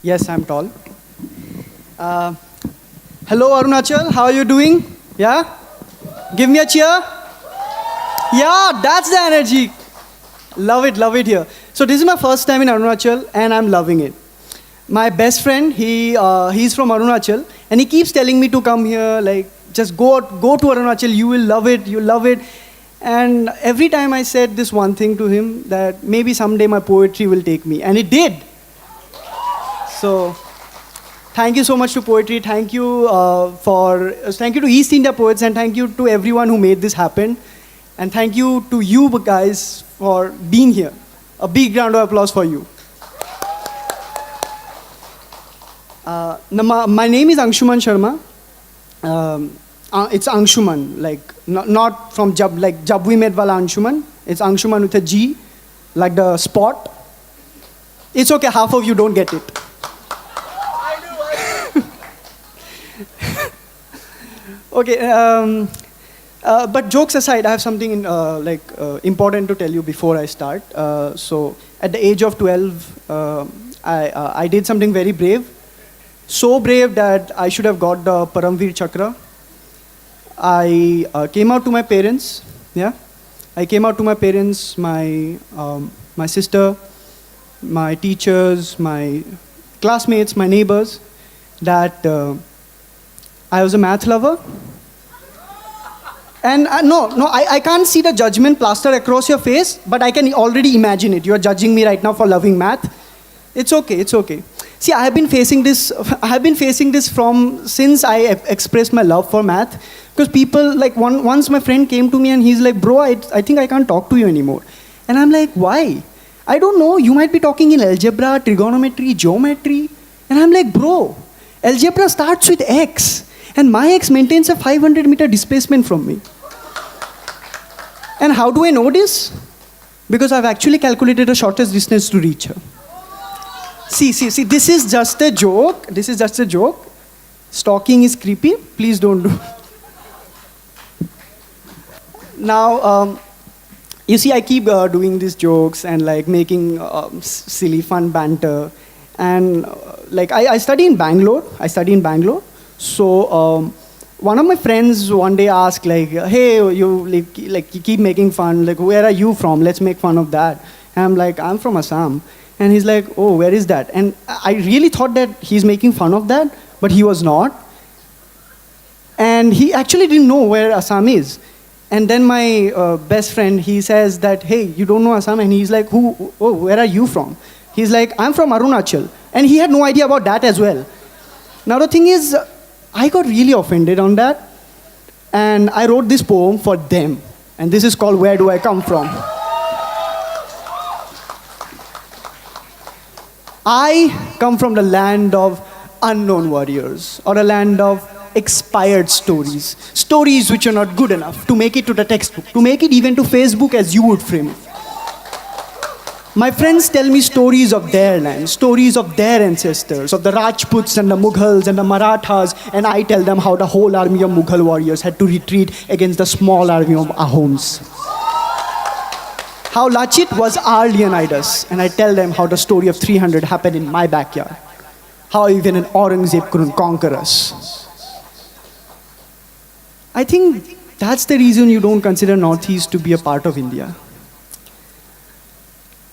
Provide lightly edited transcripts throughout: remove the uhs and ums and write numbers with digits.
Yes, I'm tall. Uh, Hello, Arunachal. How are you doing? Yeah? Give me a cheer. Yeah, that's the energy. Love it here. So this is my first time in Arunachal, and I'm loving it. My best friend, he's from Arunachal, and he keeps telling me to come here. Like, just go to Arunachal. You will love it. You'll love it. And every time I said this one thing to him, that maybe someday my poetry will take me, and it did. So thank you so much to poetry. Thank you to East India Poets, and thank you to everyone who made this happen. And thank you to you guys for being here. A big round of applause for you. My name is Anshuman Sharma. It's Anshuman, like not from Jab, like Jab we met wala Anshuman. It's Anshuman with a G, like the spot. It's okay, half of you don't get it. Okay, but jokes aside, I have something important to tell you before I start. So, at the age of 12, I did something very brave. So brave that I should have got the Paramveer Chakra. I came out to my parents. Yeah, I came out to my parents, my sister, my teachers, my classmates, my neighbors, that I was a math lover. And I can't see the judgment plastered across your face, but I can already imagine it. You are judging me right now for loving math. It's okay, it's okay. See, I have been facing this from since I expressed my love for math. Because people, like once my friend came to me and he's like, bro, I think I can't talk to you anymore. And I'm like, why? I don't know, you might be talking in algebra, trigonometry, geometry. And I'm like, bro, algebra starts with x. And my x maintains a 500-meter displacement from me. And how do I know this? Because I've actually calculated the shortest distance to reach her. See, this is just a joke. This is just a joke. Stalking is creepy. Please don't do. Now, you see, I keep doing these jokes and like making silly, fun banter. And I study in Bangalore. So one of my friends one day asked, like, hey, you keep making fun. Like, where are you from? Let's make fun of that. And I'm like, I'm from Assam. And he's like, oh, where is that? And I really thought that he's making fun of that, but he was not. And he actually didn't know where Assam is. And then my best friend, he says that, hey, you don't know Assam? And he's like, where are you from? He's like, I'm from Arunachal. And he had no idea about that as well. Now the thing is, I got really offended on that. And I wrote this poem for them. And this is called Where Do I Come From? I come from the land of unknown warriors, or a land of expired stories. Stories which are not good enough to make it to the textbook, to make it even to Facebook as you would frame it. My friends tell me stories of their land, stories of their ancestors, of the Rajputs and the Mughals and the Marathas, and I tell them how the whole army of Mughal warriors had to retreat against the small army of Ahoms. How Lachit was our Leonidas, and I tell them how the story of 300 happened in my backyard. How even an Aurangzeb couldn't conquer us. I think that's the reason you don't consider Northeast to be a part of India.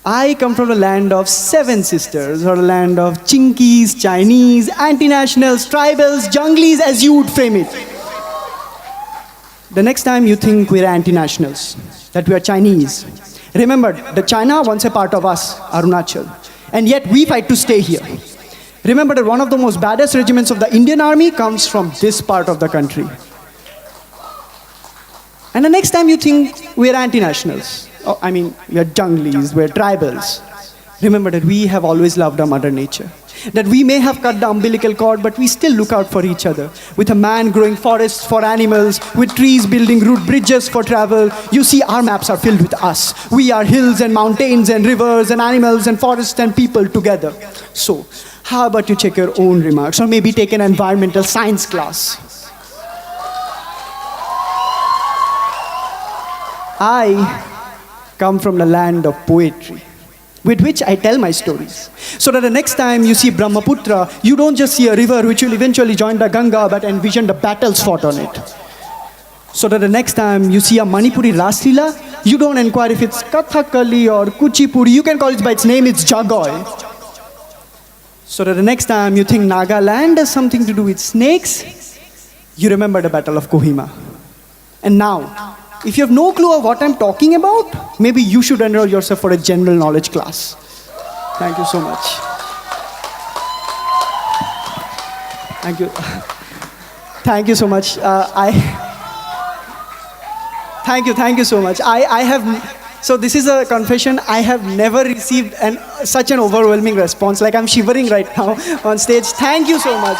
I come from the land of seven sisters, or a land of Chinkies, Chinese, anti-nationals, tribals, junglies, as you would frame it. The next time you think we're anti-nationals, that we are Chinese, remember that China once a part of us, Arunachal, and yet we fight to stay here. Remember that one of the most baddest regiments of the Indian army comes from this part of the country. And the next time you think we're anti-nationals, we're junglies, we're tribals, remember that we have always loved our mother nature. That we may have cut the umbilical cord, but we still look out for each other. With a man growing forests for animals, with trees building root bridges for travel, you see our maps are filled with us. We are hills and mountains and rivers and animals and forests and people together. So, how about you check your own remarks, or maybe take an environmental science class? I come from the land of poetry. with which I tell my stories. So that the next time you see Brahmaputra, you don't just see a river which will eventually join the Ganga, but envision the battles fought on it. So that the next time you see a Manipuri Raslila, you don't inquire if it's Kathakali or Kuchipudi. You can call it by its name, it's Jagoi. So that the next time you think Nagaland has something to do with snakes, you remember the Battle of Kohima. And now, if you have no clue of what I'm talking about, maybe you should enroll yourself for a general knowledge class. Thank you so much. Thank you. Thank you so much. Thank you so much. So this is a confession. I have never received such an overwhelming response. Like I'm shivering right now on stage. Thank you so much.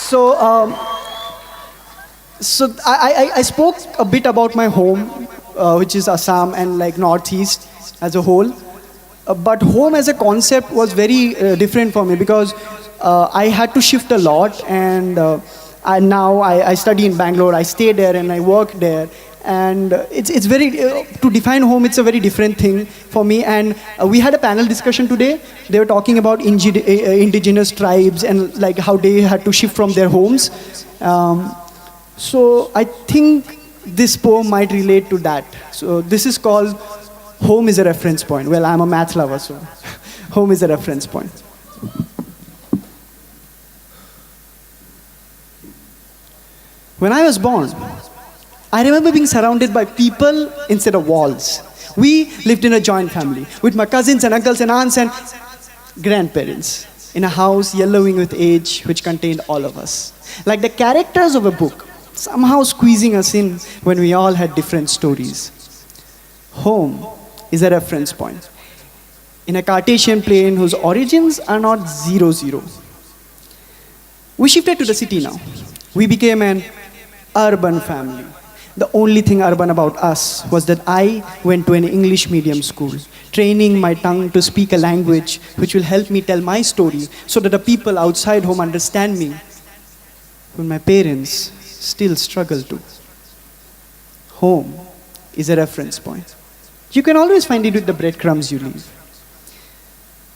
So I spoke a bit about my home, which is Assam and like Northeast as a whole. But home as a concept was very different for me because I had to shift a lot, and now I study in Bangalore. I stay there and I work there. And it's very, to define home, it's a very different thing for me. And we had a panel discussion today. They were talking about indigenous tribes and like how they had to shift from their homes. So I think this poem might relate to that. So this is called Home is a Reference Point. Well, I'm a math lover, so home is a reference point. When I was born, I remember being surrounded by people instead of walls. We lived in a joint family with my cousins and uncles and aunts and grandparents in a house yellowing with age which contained all of us. Like the characters of a book, somehow squeezing us in when we all had different stories. Home is a reference point in a Cartesian plane whose origins are not 0, 0. We shifted to the city now. We became an urban family. The only thing urban about us was that I went to an English medium school, training my tongue to speak a language which will help me tell my story so that the people outside home understand me when my parents still struggle to. Home is a reference point. You can always find it with the breadcrumbs you leave.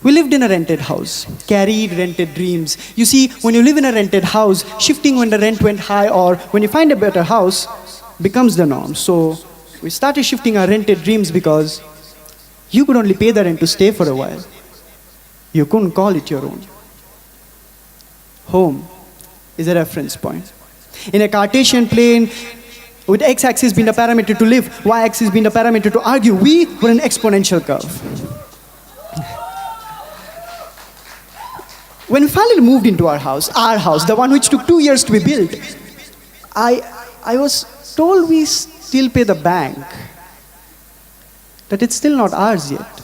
We lived in a rented house, carried rented dreams. You see, when you live in a rented house, shifting when the rent went high or when you find a better house becomes the norm. So we started shifting our rented dreams because you could only pay the rent to stay for a while. You couldn't call it your own. Home is a reference point. In a Cartesian plane, with x-axis being the parameter to live, y-axis being the parameter to argue, we were an exponential curve. When we finally moved into our house, the one which took 2 years to be built, I was told we still pay the bank, that it's still not ours yet.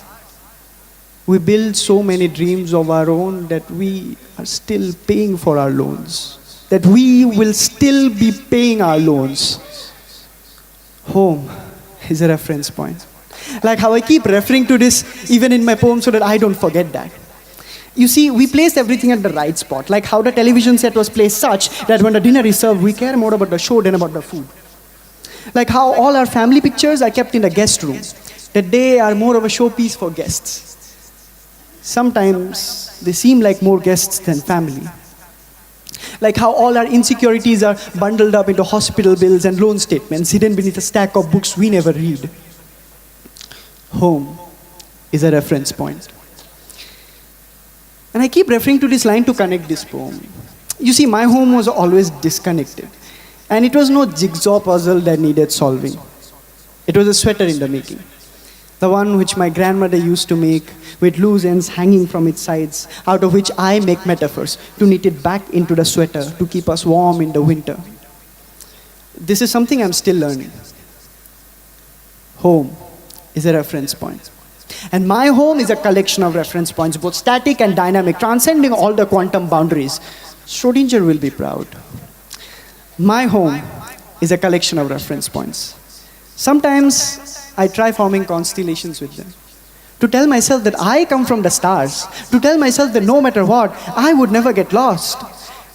We build so many dreams of our own that we are still paying for our loans, that we will still be paying our loans. Home is a reference point. Like how I keep referring to this even in my poem so that I don't forget that. You see, we placed everything at the right spot, like how the television set was placed such that when the dinner is served, we care more about the show than about the food. Like how all our family pictures are kept in the guest room, that they are more of a showpiece for guests. Sometimes they seem like more guests than family. Like how all our insecurities are bundled up into hospital bills and loan statements hidden beneath a stack of books we never read. Home is a reference point. And I keep referring to this line to connect this poem. You see, my home was always disconnected. And it was no jigsaw puzzle that needed solving. It was a sweater in the making. The one which my grandmother used to make with loose ends hanging from its sides, out of which I make metaphors to knit it back into the sweater to keep us warm in the winter. This is something I'm still learning. Home is a reference point. And my home is a collection of reference points, both static and dynamic, transcending all the quantum boundaries. Schrodinger will be proud. My home is a collection of reference points. Sometimes I try forming constellations with them, to tell myself that I come from the stars, to tell myself that no matter what, I would never get lost,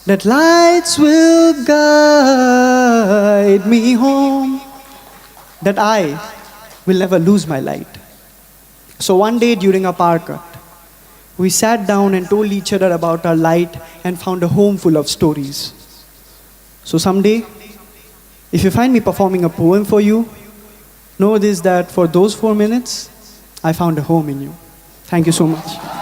that lights will guide me home, that I will never lose my light. So one day during a park cut, we sat down and told each other about our light and found a home full of stories. So someday, if you find me performing a poem for you, know this, that for those 4 minutes, I found a home in you. Thank you so much.